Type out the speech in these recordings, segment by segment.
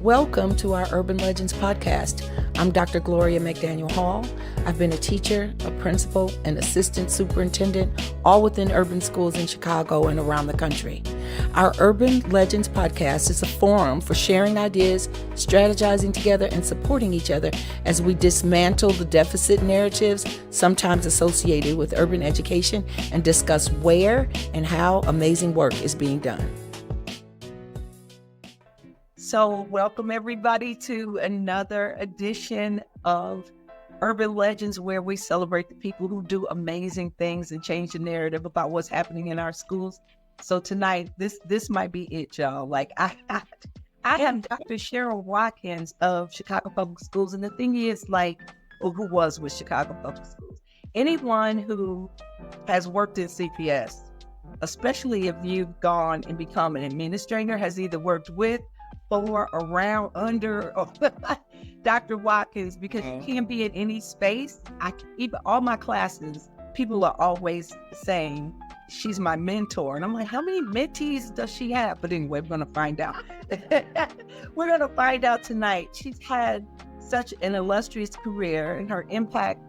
Welcome to our Urban Legends podcast. I'm Dr. Gloria McDaniel Hall. I've been a teacher, a principal, and assistant superintendent, all within urban schools in Chicago and around the country. Our Urban Legends podcast is a forum for sharing ideas, strategizing together, and supporting each other as we dismantle the deficit narratives sometimes associated with urban education and discuss where and how amazing work is being done. So welcome everybody to another edition of Urban Legends, where we celebrate the people who do amazing things and change the narrative about what's happening in our schools. So tonight, this might be it, y'all. Like I am Dr. Cheryl Watkins of Chicago Public Schools. And the thing is, who was with Chicago Public Schools? Anyone who has worked in CPS, especially if you've gone and become an administrator, has either worked with, for, around, under, or Dr. Watkins, because you can't be in any space. Even all my classes, people are always saying she's my mentor, and I'm like, how many mentees does she have? But anyway, we're gonna find out. We're gonna find out tonight. She's had such an illustrious career, and her impact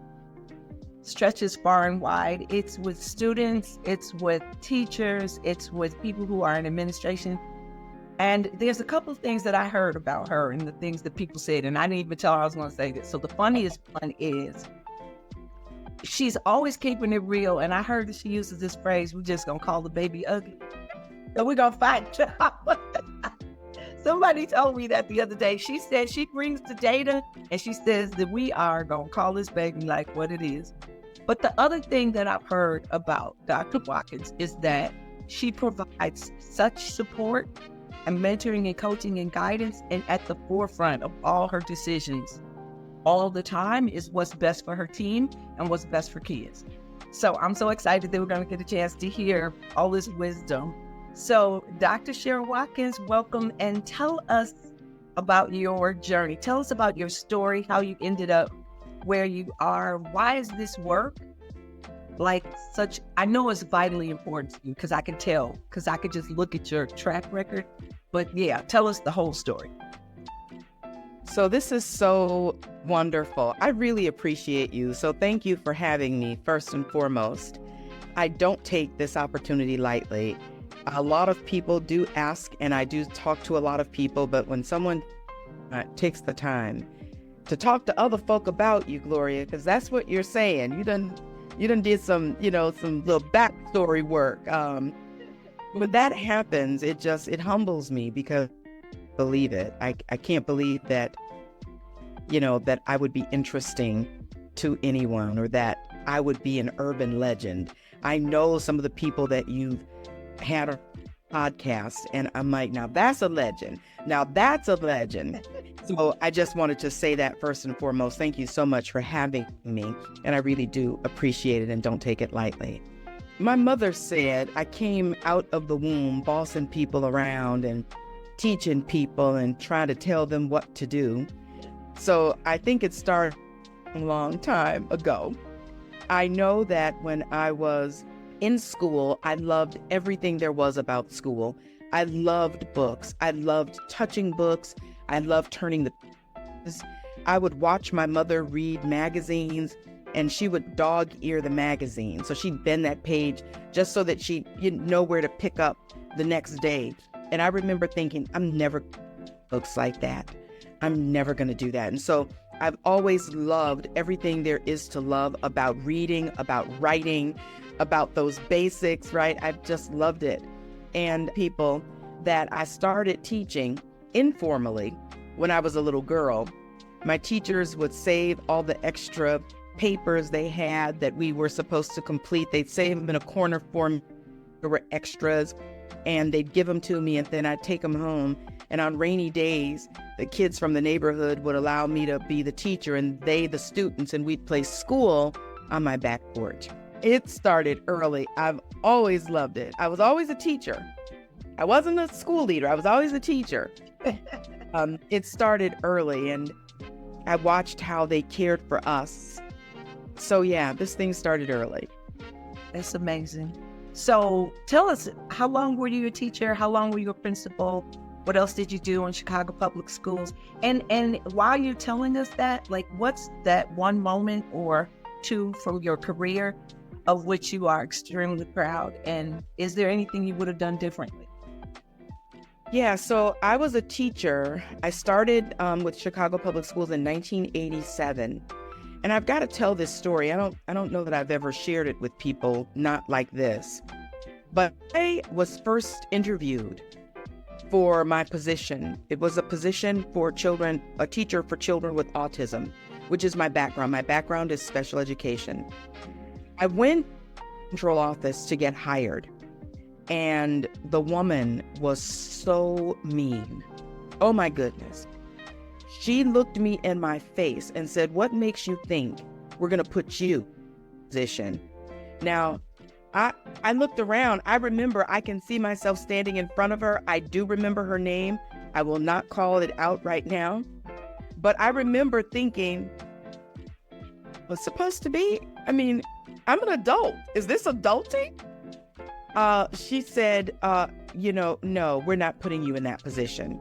stretches far and wide. It's with students, it's with teachers, it's with people who are in administration. And there's a couple of things that I heard about her and the things that people said, and I didn't even tell her I was going to say this. So the funniest one is she's always keeping it real. And I heard that she uses this phrase, we're just going to call the baby ugly. So we're going to find out. Somebody told me that the other day. She said she brings the data and she says that we are going to call this baby like what it is. But the other thing that I've heard about Dr. Watkins is that she provides such support and mentoring and coaching and guidance, and at the forefront of all her decisions all the time is what's best for her team and what's best for kids. So I'm so excited that we're going to get a chance to hear all this wisdom. So Dr. Cheryl Watkins, welcome, and tell us about your journey. Tell us about your story, how you ended up where you are. Why is this work I know it's vitally important to you, because I can tell, because I could just look at your track record. But yeah, tell us the whole story. So this is so wonderful. I really appreciate you. So thank you for having me, first and foremost. I don't take this opportunity lightly. A lot of people do ask, and I do talk to a lot of people, but when someone takes the time to talk to other folk about you, Gloria, because that's what you're saying. You done did some little backstory work. When that happens, it humbles me, because believe it, I can't believe that, that I would be interesting to anyone, or that I would be an urban legend. I know some of the people that you've had a podcast, and I'm like, now that's a legend. Now that's a legend. So I just wanted to say that first and foremost. Thank you so much for having me. And I really do appreciate it and don't take it lightly. My mother said I came out of the womb bossing people around and teaching people and trying to tell them what to do. So I think it started a long time ago. I know that when I was in school, I loved everything there was about school. I loved books. I loved touching books. I loved turning the pages. I would watch my mother read magazines, and she would dog ear the magazine. So she'd bend that page just so that she didn't know where to pick up the next day. And I remember thinking, I'm never books like that. I'm never going to do that. And so I've always loved everything there is to love about reading, about writing, about those basics, right? I've just loved it. And people that I started teaching informally when I was a little girl, my teachers would save all the extra papers they had that we were supposed to complete. They'd save them in a corner for me. There were extras, and they'd give them to me, and then I'd take them home. And on rainy days, the kids from the neighborhood would allow me to be the teacher, and they the students, and we'd play school on my back porch. It started early. I've always loved it. I was always a teacher. I wasn't a school leader. I was always a teacher. It started early, and I watched how they cared for us. So yeah, this thing started early. That's amazing. So tell us, how long were you a teacher? How long were you a principal? What else did you do in Chicago Public Schools? And while you're telling us that, like, what's that one moment or two from your career of which you are extremely proud? And is there anything you would have done differently? Yeah, so I was a teacher. I started with Chicago Public Schools in 1987. And I've got to tell this story. I don't know that I've ever shared it with people not like this. But I was first interviewed for my position. It was a position for children, a teacher for children with autism, which is my background. My background is special education. I went to the central office to get hired, and the woman was so mean. Oh my goodness. She looked me in my face and said, "What makes you think we're going to put you in a position?" Now, I looked around. I remember, I can see myself standing in front of her. I do remember her name. I will not call it out right now. But I remember thinking, was supposed to be? I mean, I'm an adult. Is this adulting? She said, no, we're not putting you in that position.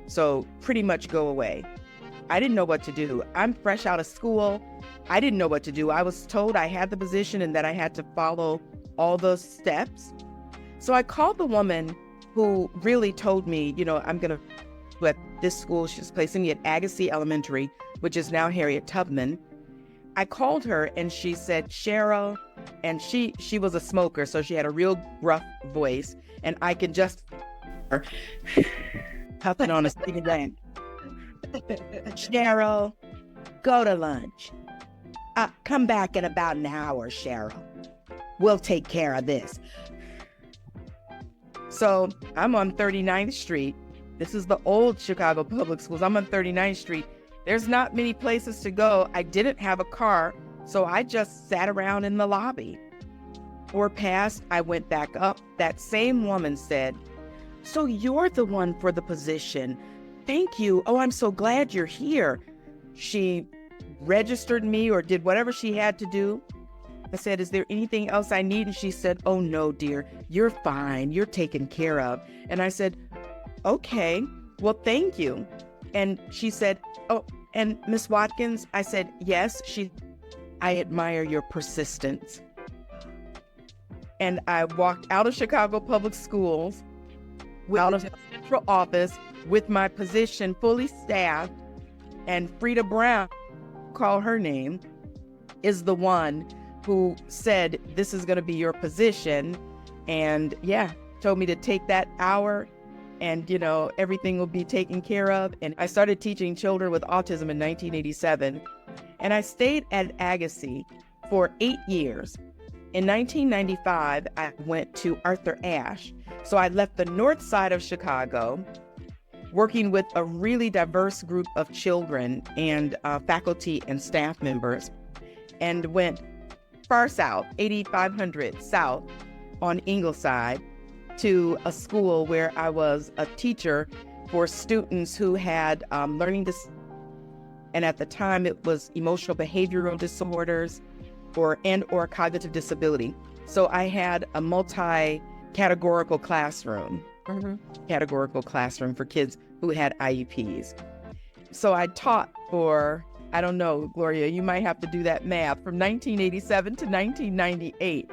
So pretty much go away. I didn't know what to do. I'm fresh out of school. I didn't know what to do. I was told I had the position and that I had to follow all those steps. So I called the woman who really told me, I'm going to at this school. She's placing me at Agassiz Elementary, which is now Harriet Tubman. I called her and she said, "Cheryl," and she was a smoker, so she had a real gruff voice, and I could just puffing on a cigarette. "Cheryl, go to lunch. Come back in about an hour, Cheryl. We'll take care of this." So I'm on 39th Street. This is the old Chicago Public Schools. I'm on 39th Street. There's not many places to go. I didn't have a car, so I just sat around in the lobby. Or past, I went back up. That same woman said, "So you're the one for the position. Thank you. Oh, I'm so glad you're here." She registered me or did whatever she had to do. I said, "Is there anything else I need?" And she said, "Oh, no, dear. You're fine. You're taken care of." And I said, "Okay, well, thank you." And she said, "Oh, and Miss Watkins?" I said, "Yes." "I admire your persistence." And I walked out of Chicago Public Schools, out of the central office with my position fully staffed, and Frida Brown, call her name, is the one who said, "This is going to be your position." And told me to take that hour and, everything will be taken care of. And I started teaching children with autism in 1987. And I stayed at Agassiz for 8 years. In 1995, I went to Arthur Ashe. So I left the north side of Chicago, working with a really diverse group of children and faculty and staff members, and went far south, 8,500 south on Ingleside, to a school where I was a teacher for students who had learning disabilities, and at the time it was emotional behavioral disorders or cognitive disability. So I had a multi-categorical classroom, categorical classroom for kids who had IEPs. So I taught for, I don't know, Gloria, you might have to do that math, from 1987 to 1998.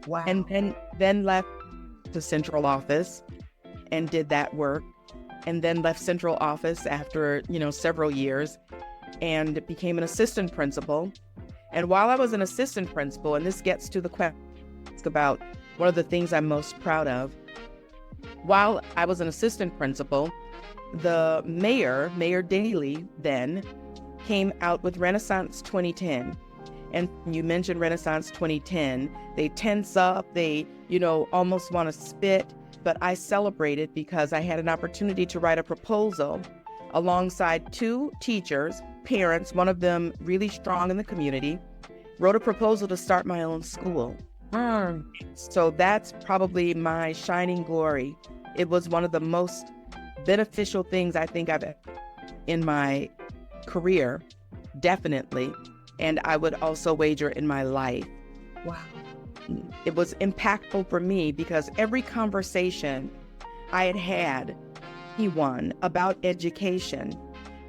Wow. And then left the central office and did that work, and then left central office after, several years, and became an assistant principal. And while I was an assistant principal, and this gets to the question about one of the things I'm most proud of, while I was an assistant principal, the Mayor Daley then came out with Renaissance 2010. And you mentioned Renaissance 2010. They tense up, they, almost want to spit, but I celebrated because I had an opportunity to write a proposal alongside 2 teachers, parents, one of them really strong in the community, wrote a proposal to start my own school. So that's probably my shining glory. It was one of the most beneficial things I think I've in my career, definitely. And I would also wager in my life. Wow. It was impactful for me because every conversation I had anyone about education,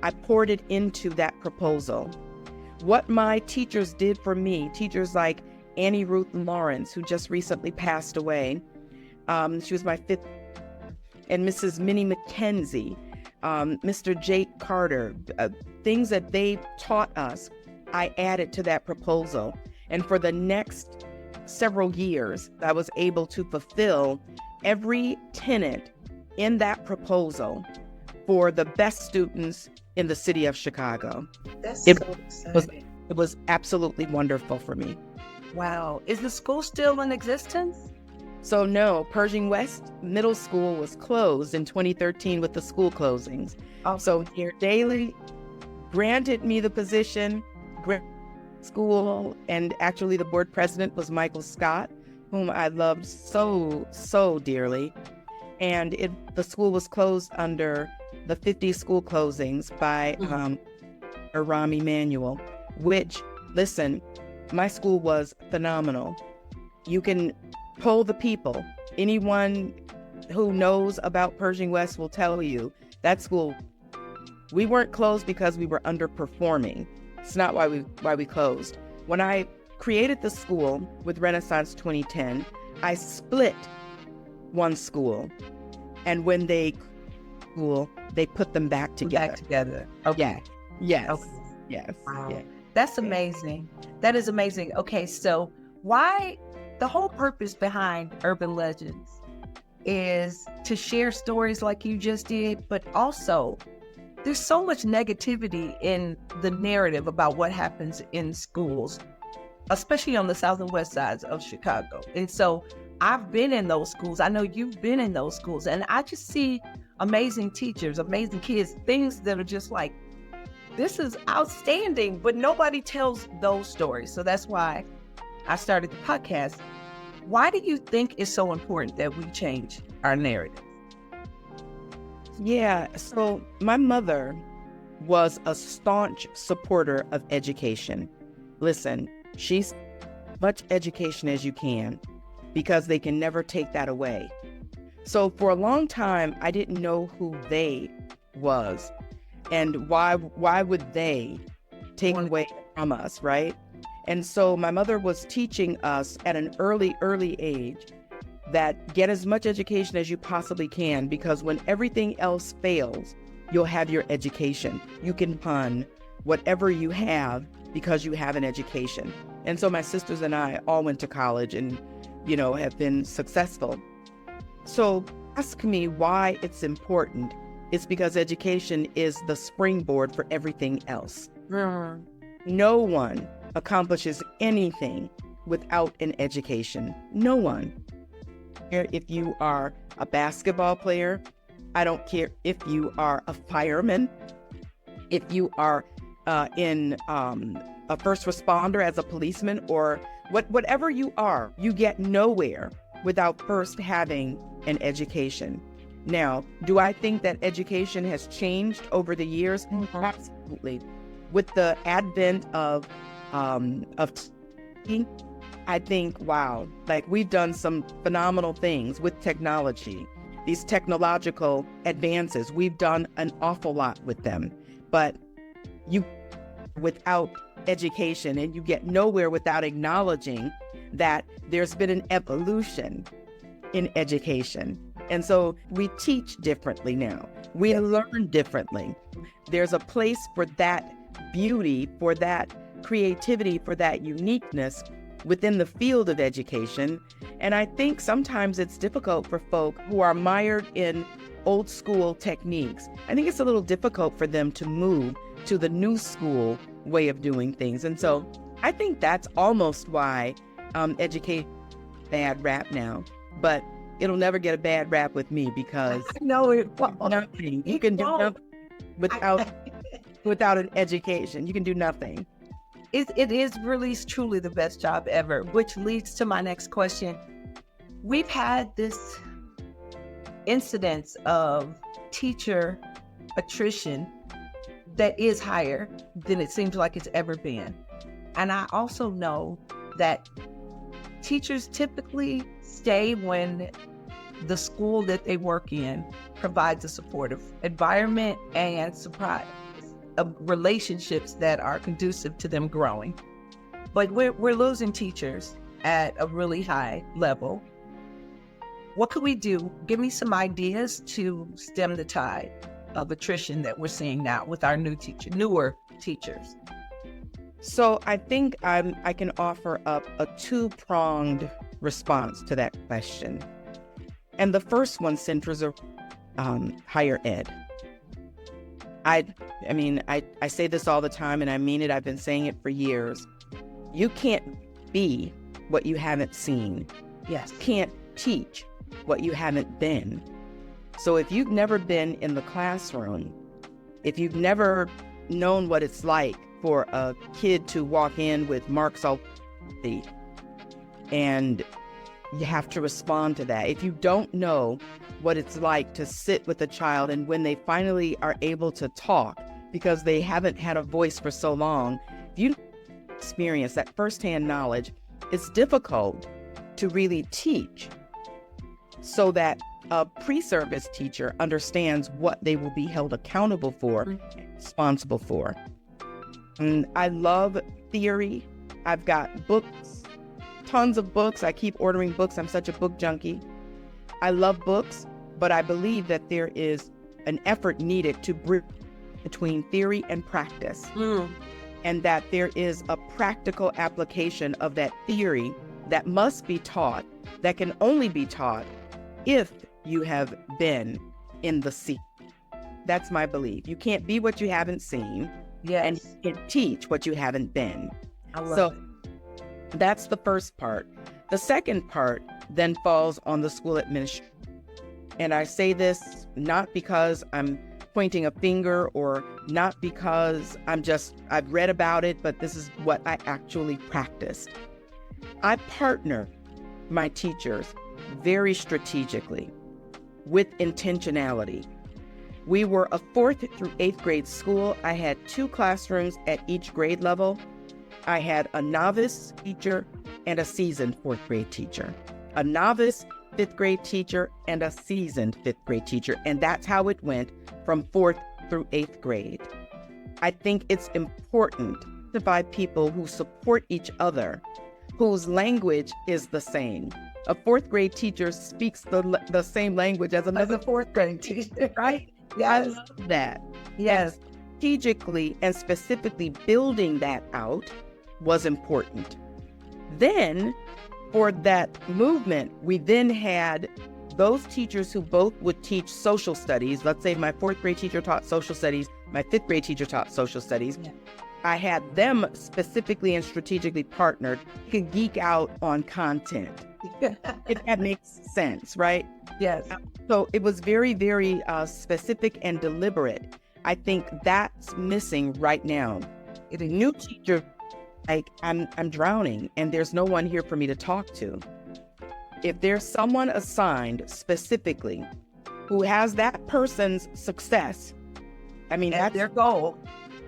I poured it into that proposal. What my teachers did for me, teachers like Annie Ruth Lawrence, who just recently passed away, she was my fifth, and Mrs. Minnie McKenzie, Mr. Jake Carter, things that they taught us, I added to that proposal. And for the next several years, I was able to fulfill every tenet in that proposal for the best students in the city of Chicago. That's It so exciting. It was absolutely wonderful for me. Wow. Is the school still in existence? So no, Pershing West Middle School was closed in 2013 with the school closings. Oh. So Mayor Daley granted me the position, school, and actually the board president was Michael Scott, whom I loved so, so dearly. And the school was closed under the 50 school closings by Rahm Emanuel, which, listen, my school was phenomenal. You can poll the people. Anyone who knows about Pershing West will tell you that school, we weren't closed because we were underperforming. It's not why we closed. When I created the school with Renaissance 2010, I split one school, and when they put them back together. Back together. Okay. Yeah. Yes. Okay. Yes. Wow. Yeah. That's amazing. That is amazing. Okay, so why the whole purpose behind Urban Legends is to share stories like you just did, but also there's so much negativity in the narrative about what happens in schools, especially on the south and west sides of Chicago. And so I've been in those schools. I know you've been in those schools, and I just see amazing teachers, amazing kids, things that are just like, this is outstanding, but nobody tells those stories. So that's why I started the podcast. Why do you think it's so important that we change our narrative? Yeah, so my mother was a staunch supporter of education. Listen, she's much education as you can, because they can never take that away. So for a long time, I didn't know who they was and why would they take away from us, right? And so my mother was teaching us at an early age that get as much education as you possibly can, because when everything else fails, you'll have your education. You can fund whatever you have because you have an education. And so my sisters and I all went to college and, have been successful. So ask me why it's important. It's because education is the springboard for everything else. No one accomplishes anything without an education. No one. If you are a basketball player, I don't care if you are a fireman, if you are in a first responder as a policeman, or whatever you are, you get nowhere without first having an education. Now, do I think that education has changed over the years? Absolutely. With the advent of teaching, I think, wow, like we've done some phenomenal things with technology. These technological advances, we've done an awful lot with them. But without education, and you get nowhere without acknowledging that there's been an evolution in education. And so we teach differently now. We learn differently. There's a place for that beauty, for that creativity, for that uniqueness within the field of education. And I think sometimes it's difficult for folk who are mired in old school techniques. I think it's a little difficult for them to move to the new school way of doing things. And so I think that's almost why education bad rap now. But it'll never get a bad rap with me, because I know it. nothing. You can do nothing without an education. You can do nothing. It is really truly the best job ever, which leads to my next question. We've had this incidence of teacher attrition that is higher than it seems like it's ever been. And I also know that teachers typically stay when the school that they work in provides a supportive environment and relationships that are conducive to them growing. But we're losing teachers at a really high level. What could we do? Give me some ideas to stem the tide of attrition that we're seeing now with our newer teachers. So I think I can offer up a two-pronged response to that question. And the first one centers around higher ed. I mean, I say this all the time, and I mean it. I've been saying it for years. You can't be what you haven't seen. Yes. You can't teach what you haven't been. So if you've never been in the classroom, if you've never known what it's like for a kid to walk in with marks all and you have to respond to that. If you don't know what it's like to sit with a child and when they finally are able to talk because they haven't had a voice for so long, if you experience that firsthand knowledge, it's difficult to really teach so that a pre-service teacher understands what they will be held accountable for, and responsible for. And I love theory. I've got books, tons of books. I keep ordering books. I'm such a book junkie. I love books, but I believe that there is an effort needed to bridge between theory and practice. And that there is a practical application of that theory that must be taught, that can only be taught if you have been in the seat. That's my belief. You can't be what you haven't seen. Yes. And you can teach what you haven't been. I love it. That's the first part. The second part then falls on the school administration. And I say this not because I'm pointing a finger or not because I've read about it, but this is what I actually practiced. I partner my teachers very strategically with intentionality. We were a 4th through 8th grade school. I had 2 classrooms at each grade level. I had a novice teacher and a seasoned 4th grade teacher, a novice 5th grade teacher and a seasoned 5th grade teacher. And that's how it went from 4th through 8th grade. I think it's important to find people who support each other, whose language is the same. A 4th grade teacher speaks the same language as another 4th grade teacher, right? Yes. I love that. Yes. And strategically and specifically building that out was important. Then for that movement, we then had those teachers who both would teach social studies. Let's say my 4th grade teacher taught social studies, my 5th grade teacher taught social studies. Yeah. I had them specifically and strategically partnered to geek out on content. If that makes sense, right? Yes. So it was very, very specific and deliberate. I think that's missing right now. If a new teacher, like I'm drowning and there's no one here for me to talk to. If there's someone assigned specifically who has that person's success, I mean, that's their goal.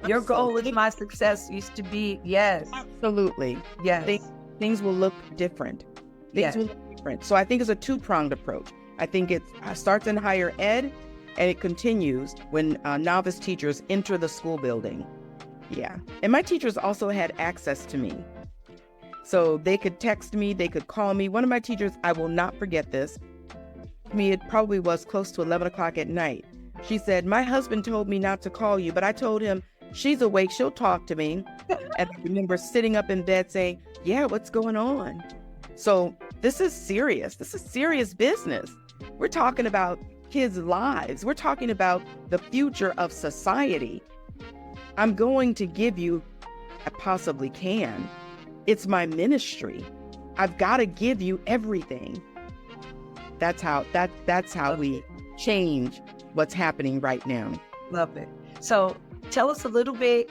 Your goal with my success used to be, yes. Absolutely. Yes. Things will look different. Things will look different. So I think it's a two-pronged approach. I think it starts in higher ed and it continues when novice teachers enter the school building. Yeah. And my teachers also had access to me. So they could text me, they could call me. One of my teachers, I will not forget this. It probably was close to 11 o'clock at night. She said, my husband told me not to call you, but I told him she's awake, she'll talk to me. And I remember sitting up in bed saying, yeah, what's going on? So this is serious. This is serious business. We're talking about kids' lives. We're talking about the future of society. I'm going to give you I possibly can. It's my ministry. I've got to give you everything. That's how we change what's happening right now. Love it. So tell us a little bit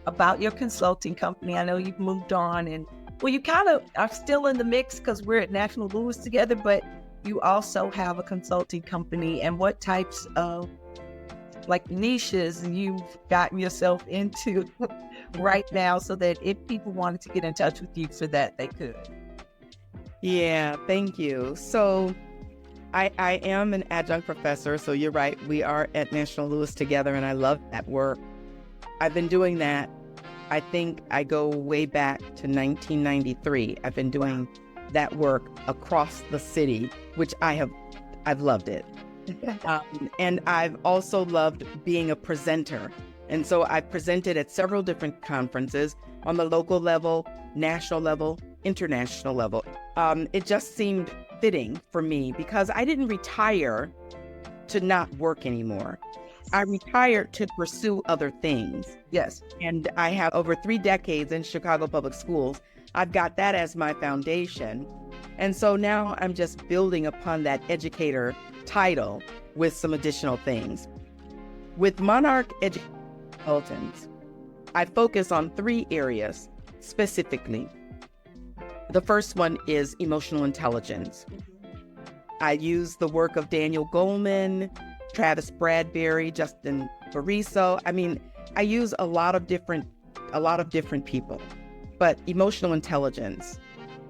about your consulting company. I know you've moved on and, well, you kind of are still in the mix because we're at National Lewis together, but you also have a consulting company and what types of niches you've gotten yourself into right now so that if people wanted to get in touch with you for that, they could. Yeah, thank you. So I am an adjunct professor, so you're right. We are at National Louis together, and I love that work. I've been doing that. I think I go way back to 1993. I've been doing that work across the city, which I've loved it. And I've also loved being a presenter. And so I've presented at several different conferences on the local level, national level, international level. It just seemed fitting for me because I didn't retire to not work anymore. I retired to pursue other things. Yes. And I have over 3 decades in Chicago Public Schools. I've got that as my foundation. And so now I'm just building upon that educator title with some additional things. With Monarch Consultants, I focus on 3 areas specifically. The first one is emotional intelligence. I use the work of Daniel Goleman, Travis Bradbury, Justin Bariso. I mean, I use a lot of different people, but emotional intelligence,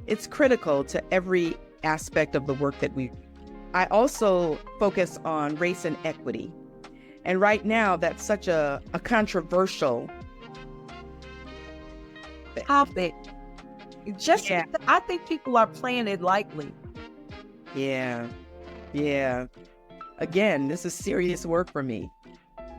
it's critical to every aspect of the work that we. I also focus on race and equity. And right now, that's such a controversial topic. I think people are playing it lightly. Yeah. Again, this is serious work for me.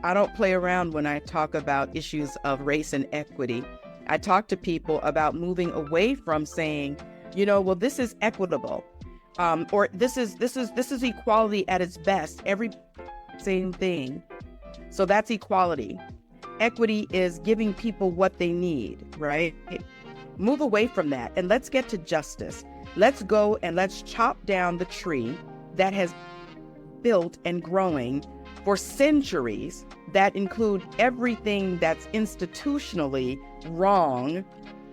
I don't play around when I talk about issues of race and equity. I talk to people about moving away from saying, well, this is equitable, or this is equality at its best. Every same thing. So that's equality. Equity is giving people what they need, right? Move away from that and let's get to justice. Let's go and let's chop down the tree that has built and growing for centuries that include everything that's institutionally wrong.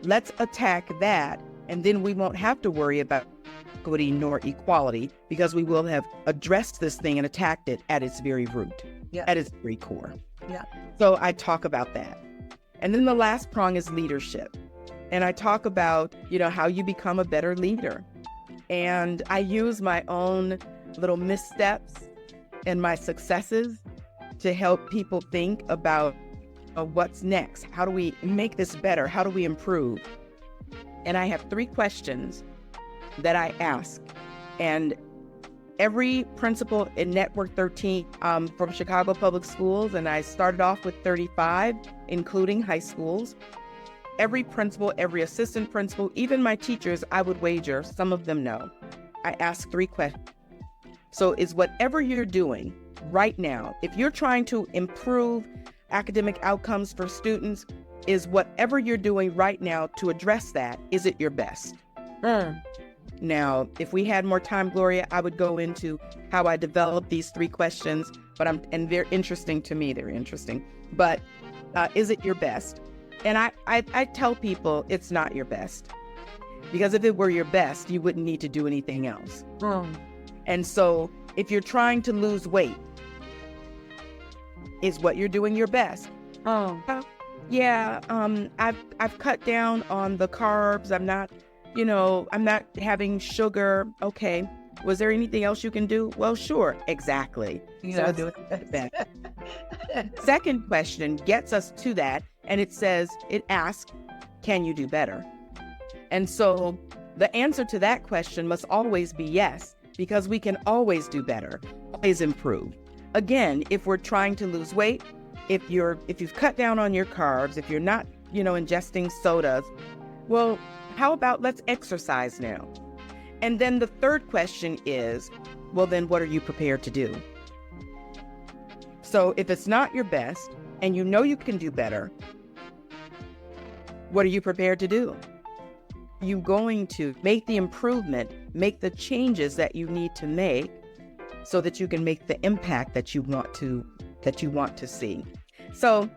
Let's attack that, and then we won't have to worry about equity nor equality because we will have addressed this thing and attacked it at its very root, at its very core. Yeah. So I talk about that. And then the last prong is leadership. And I talk about, how you become a better leader. And I use my own little missteps and my successes to help people think about what's next. How do we make this better? How do we improve? And I have 3 questions that I ask. And every principal in Network 13 from Chicago Public Schools, and I started off with 35, including high schools. Every principal, every assistant principal, even my teachers, I would wager, some of them know. I ask 3 questions. So is whatever you're doing right now, if you're trying to improve academic outcomes for students, is whatever you're doing right now to address that, is it your best? Now, if we had more time, Gloria, I would go into how I developed these 3 questions, and they're interesting to me, But is it your best? And I tell people it's not your best, because if it were your best, you wouldn't need to do anything else. And so if you're trying to lose weight, is what you're doing your best? I've cut down on the carbs. I'm not having sugar. Okay. Was there anything else you can do? Well, sure. Exactly. Do it. Second question gets us to that. And it asks, can you do better? And so the answer to that question must always be yes, because we can always do better, always improve. Again, if we're trying to lose weight, if you've cut down on your carbs, if you're not, ingesting sodas, well, how about let's exercise now? And then the third question is, well, then what are you prepared to do? So if it's not your best and you can do better, what are you prepared to do? You're going to make the improvement, make the changes that you need to make so that you can make the impact that you want to see. So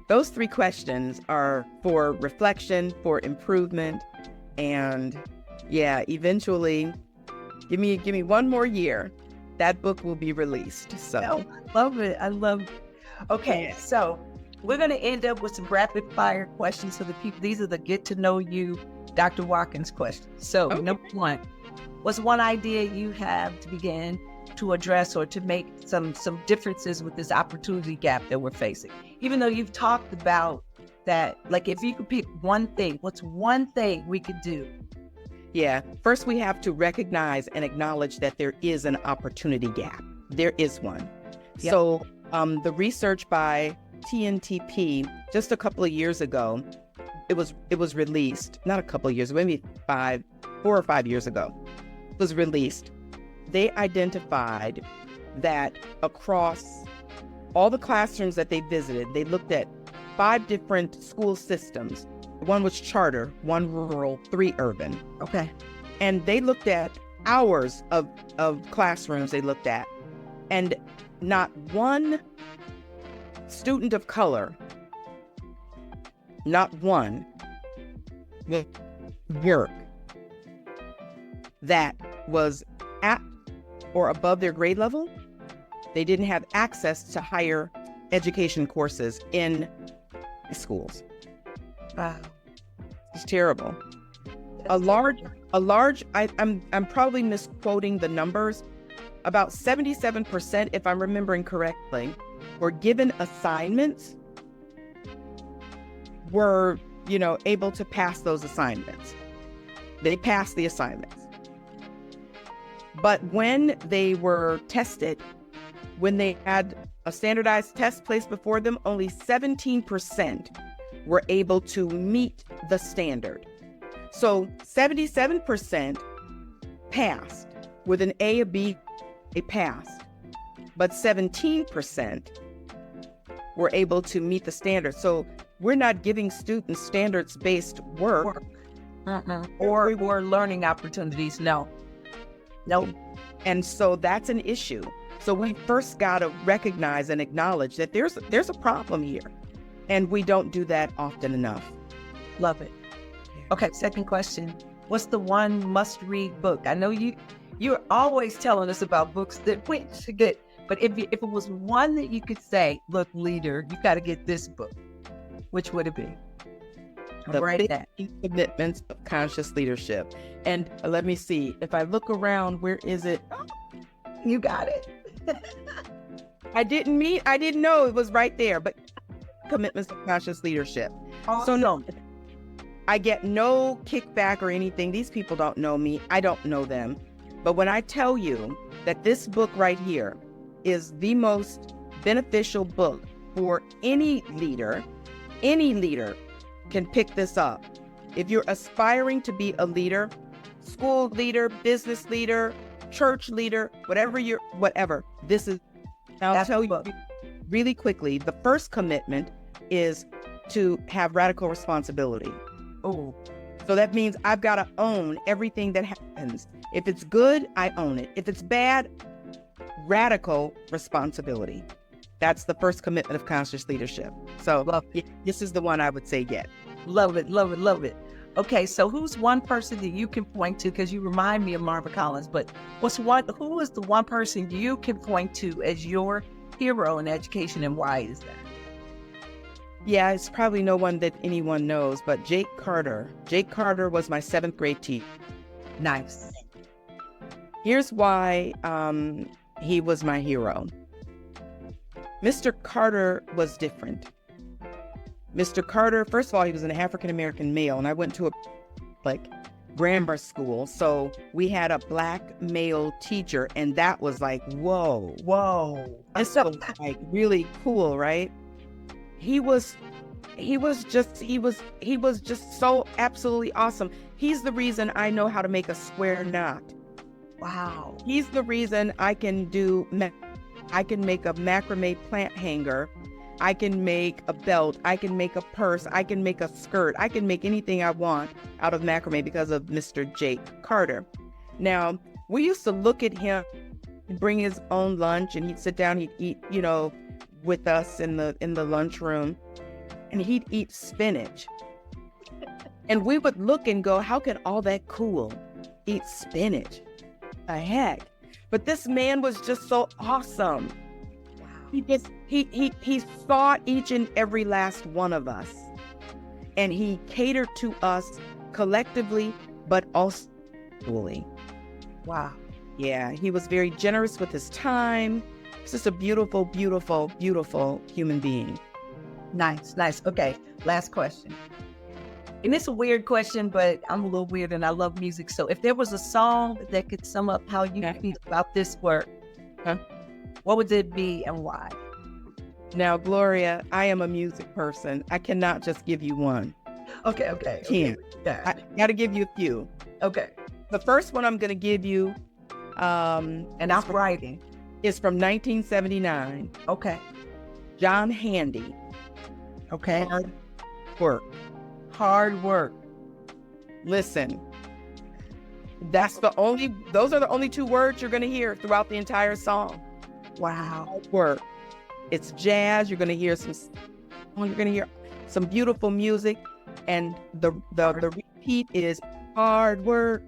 those 3 questions are for reflection, for improvement, and eventually, give me 1 more year, that book will be released. So I love it. Okay, so we're going to end up with some rapid fire questions for the people. These are the get to know you, Dr. Watkins questions. So Number 1, what's one idea you have to begin to address or to make some differences with this opportunity gap that we're facing? Even though you've talked about that, like if you could pick one thing, what's one thing we could do? Yeah, first we have to recognize and acknowledge that there is an opportunity gap. There is one. Yep. So the research by TNTP just a couple of years ago, it was released, not a couple of years, maybe 4 or 5 years ago, it was released. They identified that across all the classrooms that they visited, they looked at 5 different school systems. One was charter, 1 rural, 3 urban. Okay. And they looked at hours of classrooms they looked at, and not one student of color, not one work that was at or above their grade level. They didn't have access to higher education courses in schools. Wow. It's terrible. I'm probably misquoting the numbers. About 77%, if I'm remembering correctly, were given assignments, were, able to pass those assignments. They passed the assignments. But when they were tested, when they had a standardized test placed before them, only 17% were able to meet the standard. So 77% passed with an A, a B, a passed, but 17% were able to meet the standard. So we're not giving students standards-based work. Or learning opportunities. No. Nope. And so that's an issue. So we first got to recognize and acknowledge that there's a problem here. And we don't do that often enough. Love it. Okay, second question. What's the one must-read book? I know you're always telling us about books that we should get, but if it was one that you could say, look, leader, you got to get this book, which would it be? The 15 Commitments of Conscious Leadership. And let me see, if I look around, where is it? Oh, you got it. I didn't know it was right there, but Commitments of Conscious Leadership. Awesome. So no, I get no kickback or anything. These people don't know me. I don't know them. But when I tell you that this book right here is the most beneficial book for any leader can pick this up. If you're aspiring to be a leader, school leader, business leader, church leader, whatever, this is, I'll tell you really quickly, the first commitment is to have radical responsibility. Oh, so that means I've got to own everything that happens. If it's good, I own it. If it's bad, radical responsibility. That's the first commitment of conscious leadership. So this is the one I would say get. Love it, love it, love it. Okay, so who's one person that you can point to, because you remind me of Marva Collins, but who is the one person you can point to as your hero in education, and why is that? Yeah, it's probably no one that anyone knows, but Jake Carter. Jake Carter was my 7th grade teacher. Nice. Here's why he was my hero. Mr. Carter was different. Mr. Carter, first of all, he was an African-American male, and I went to a grammar school, so we had a Black male teacher, and that was like, whoa. It's so really cool, right? He was just so absolutely awesome. He's the reason I know how to make a square knot. Wow. He's the reason I can make a macrame plant hanger. I can make a belt. I can make a purse. I can make a skirt. I can make anything I want out of macrame because of Mr. Jake Carter. Now, we used to look at him and bring his own lunch, and he'd sit down, he'd eat, with us in the lunchroom, and he'd eat spinach. And we would look and go, how can all that cool eat spinach? The heck? But this man was just so awesome. Wow. He saw each and every last one of us, and he catered to us collectively, but also individually. Wow. Yeah, he was very generous with his time. He's just a beautiful, beautiful, beautiful human being. Nice, nice. Okay, last question. And it's a weird question, but I'm a little weird and I love music. So if there was a song that could sum up how you feel about this work, what would it be and why? Now, Gloria, I am a music person. I cannot just give you one. Okay. Can't. I got to give you a few. Okay. The first one I'm going to give you, and I'm writing, is from 1979. Okay. John Handy. Okay. Hard work. Hard work. Listen, those are the only two words you're going to hear throughout the entire song. Wow. Hard work. It's jazz. You're going to hear some beautiful music, and the repeat is hard work.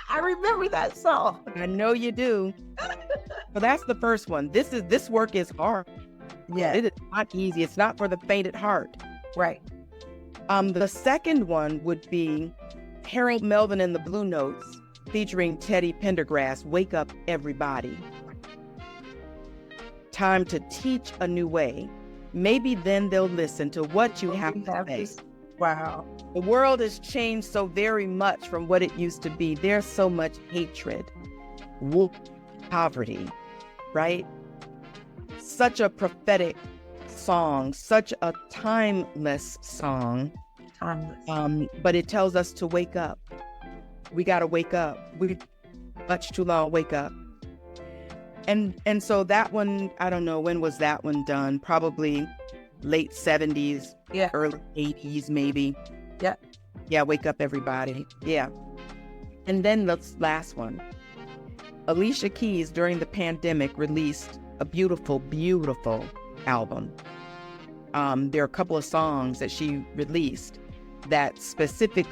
I remember that song. I know you do. So that's the first one. This work is hard. Yeah. It is not easy. It's not for the faint at heart. Right. The second one would be Harold Melvin and the Blue Notes featuring Teddy Pendergrass, Wake Up Everybody. Time to teach a new way. Maybe then they'll listen to what you have to say. Wow. The world has changed so very much from what it used to be. There's so much hatred, poverty, right? Such a prophetic song, such a timeless song. Timeless. But it tells us to wake up. We got to wake up. We much too long. Wake up. And so that one, I don't know, when was that one done? Probably late 70s, early 80s, maybe. Yeah, Wake Up Everybody. Yeah. And then the last one. Alicia Keys, during the pandemic, released a beautiful, beautiful album. There are a couple of songs that she released that specifically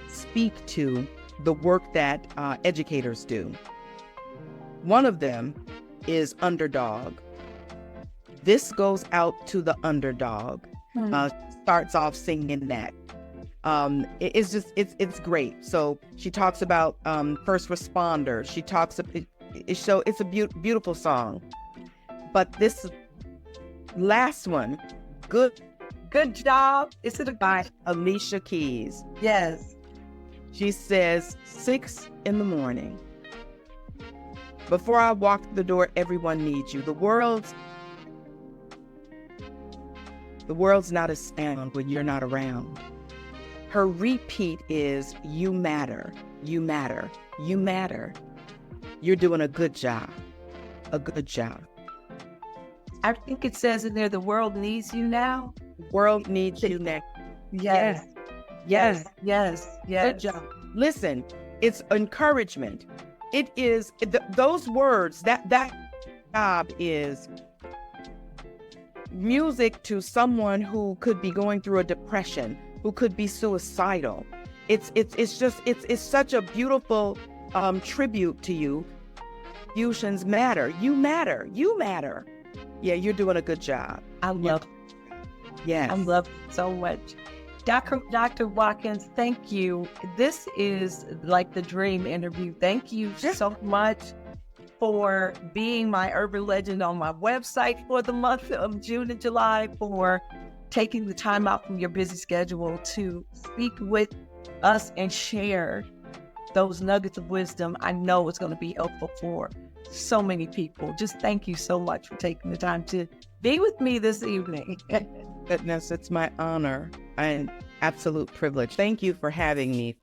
speak to the work that educators do. One of them is Underdog. This goes out to the underdog. Starts off singing that. It's great. So she talks about first responders. She talks about it's a beautiful song. But this last one, good job. Is it by Alicia Keys? Yes. She says 6 a.m. Before I walk through the door, everyone needs you. The world's not as sound when you're not around. Her repeat is, you matter, you matter, you matter. You're doing a good job, a good job. I think it says in there, the world needs you now. World needs you now. Yes. Good job. Listen, it's encouragement. It is those words, that job is music to someone who could be going through a depression, who could be suicidal. It's such a beautiful tribute to you. Fusions matter. You matter. You matter. Yeah, you're doing a good job. I love it. Yes. I love it so much. Dr. Watkins, thank you. This is like the dream interview. Thank you so much for being my urban legend on my website for the month of June and July, for taking the time out from your busy schedule to speak with us and share those nuggets of wisdom. I know it's going to be helpful for so many people. Just thank you so much for taking the time to be with me this evening. Goodness, it's my honor and absolute privilege. Thank you for having me.